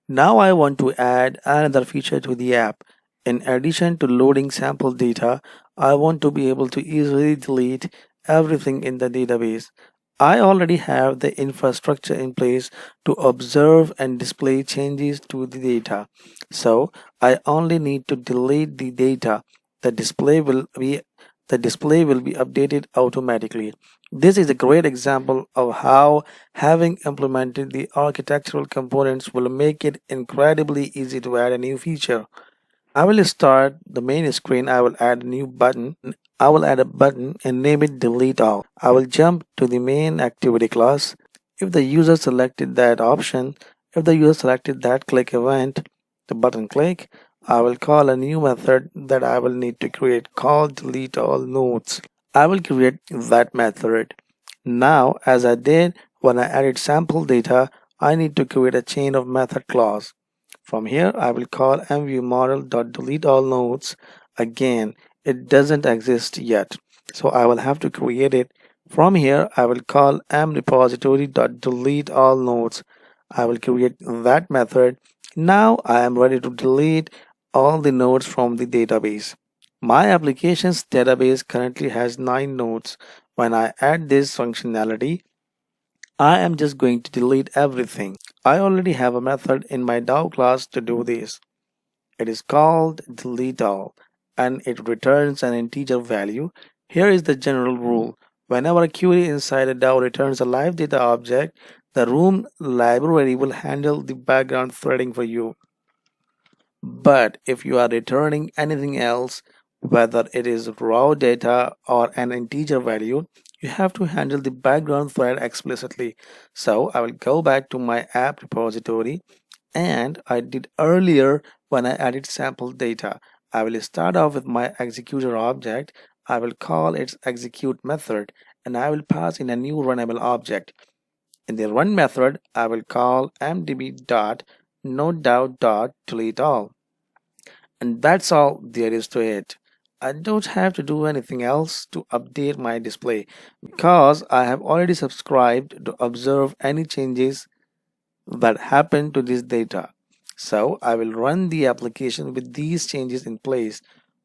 Now I want to add another feature to the app. In addition to loading sample data, I want to be able to easily delete everything in the database. I already have the infrastructure in place to observe and display changes to the data. So I only need to delete the data. The display will be the display will be updated automatically. This is a great example of how having implemented the architectural components will make it incredibly easy to add a new feature. I will start the main screen. I will add a new button. I will add a button and name it delete all. I will jump to the main activity class. If the user selected that option, if the user selected that click event, the button click, I will call a new method that I will need to create called delete all nodes. I will create that method. Now, as I did when I added sample data, I need to create a chain of method clause. From here, I will call mviewModel.deleteAllNodes. Again, it doesn't exist yet, so I will have to create it. From here, I will call mRepository.deleteAllNodes. I will create that method. Now I am ready to delete all the nodes from the database. My application's database currently has 9 nodes. When I add this functionality, I am just going to delete everything. I already have a method in my DAO class to do this. It is called delete all and it returns an integer value. Here is the general rule. Whenever a query inside a DAO returns a live data object, the room library will handle the background threading for you. But if you are returning anything else, whether it is raw data or an integer value, you have to handle the background thread explicitly. So I will go back to my app repository and I did earlier when I added sample data. I will start off with my executor object. I will call its execute method and I will pass in a new runnable object. In the run method, I will call mdb.nodeDAO.deleteAll. And that's all there is to it. I don't have to do anything else to update my display because I have already subscribed to observe any changes that happen to this data. So I will run the application with these changes in place.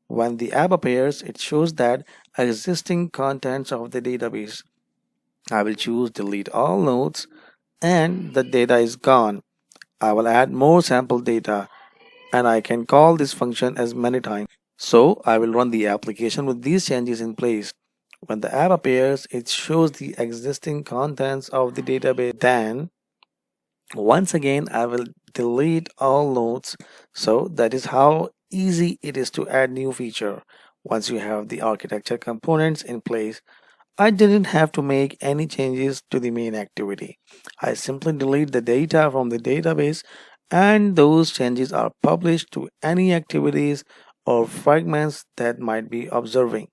When the app appears, it shows that existing contents of the database. I will choose delete all nodes and the data is gone. I will add more sample data and I can call this function as many times. So I will run the application with these changes in place. When the app appears, it shows the existing contents of the database. Then once again, I will delete all nodes. So that is how easy it is to add new feature. Once you have the architecture components in place, I didn't have to make any changes to the main activity. I simply delete the data from the database and those changes are published to any activities or fragments that might be observing.